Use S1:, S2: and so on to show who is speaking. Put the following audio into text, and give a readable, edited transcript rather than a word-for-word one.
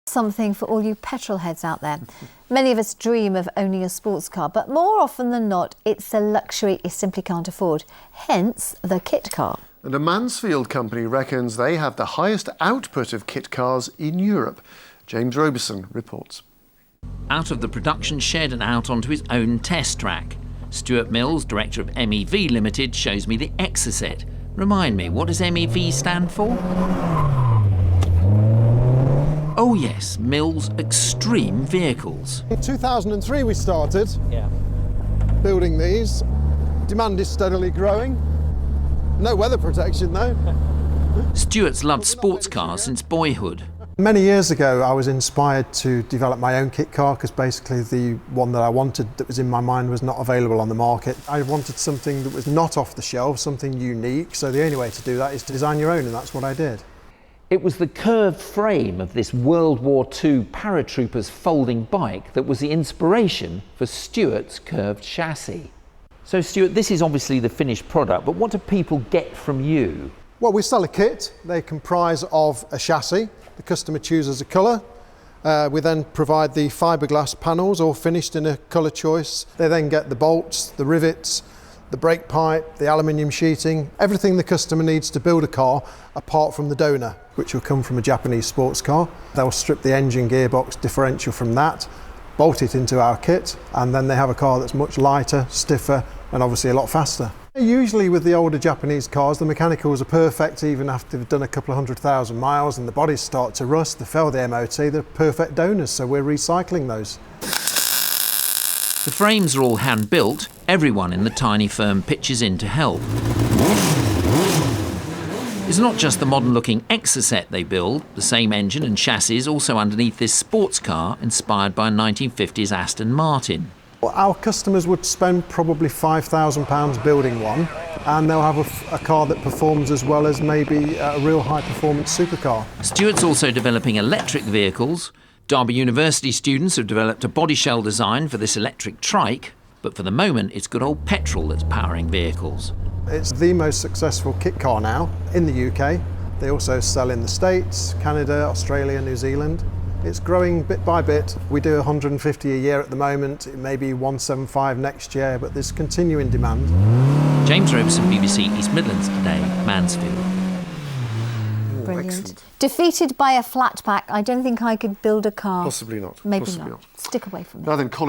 S1: Something for all you petrol heads out there. Many of us dream of owning a sports car, but more often than not, it's a luxury you simply can't afford. Hence, the kit car.
S2: And a Mansfield company reckons they have the highest output of kit cars in Europe. James Roberson reports.
S3: Out of the production shed and out onto his own test track. Stuart Mills, director of MEV Limited, shows me the Exocet. Remind me, what does MEV stand for? Oh yes, Mills Extreme Vehicles.
S4: In 2003 we started building these. Demand is steadily growing. No weather protection though.
S3: Stuart's loved sports cars since boyhood.
S4: Many years ago I was inspired to develop my own kit car because basically the one that I wanted that was in my mind was not available on the market. I wanted something that was not off the shelf, something unique, so the only way to do that is to design your own, and that's what I did.
S5: It was the curved frame of this World War II paratroopers folding bike that was the inspiration for Stuart's curved chassis. So Stuart, this is obviously the finished product, but what do people get from you?
S4: Well, we sell a kit. They comprise of a chassis. The customer chooses a colour. We then provide the fiberglass panels, all finished in a colour choice. They then get the bolts, the rivets, the brake pipe, the aluminium sheeting, everything the customer needs to build a car apart from the donor, which will come from a Japanese sports car. They'll strip the engine, gearbox, differential from that, bolt it into our kit, and then they have a car that's much lighter, stiffer, and obviously a lot faster. Usually with the older Japanese cars, the mechanicals are perfect even after they've done a couple of 100,000 miles and the bodies start to rust, they fail the MOT, they're perfect donors, so we're recycling those.
S3: The frames are all hand-built. Everyone in the tiny firm pitches in to help. It's not just the modern-looking Exocet they build, the same engine and chassis also underneath this sports car inspired by a 1950s Aston Martin.
S4: Our customers would spend probably £5,000 building one, and they'll have a car that performs as well as maybe a real high-performance supercar.
S3: Stuart's also developing electric vehicles. Derby University students have developed a body shell design for this electric trike, but for the moment it's good old petrol that's powering vehicles.
S4: It's the most successful kit car now in the UK. They also sell in the States, Canada, Australia, New Zealand. It's growing bit by bit. We do 150 a year at the moment. It may be 175 next year, but there's continuing demand.
S3: James Roberson, BBC East Midlands Today, Mansfield.
S1: Brilliant.
S2: Excellent.
S1: Defeated by a flat pack, I don't think I could build a car.
S2: Possibly not.
S1: Maybe
S2: Possibly
S1: not. Stick away from me.
S2: Now then, Colin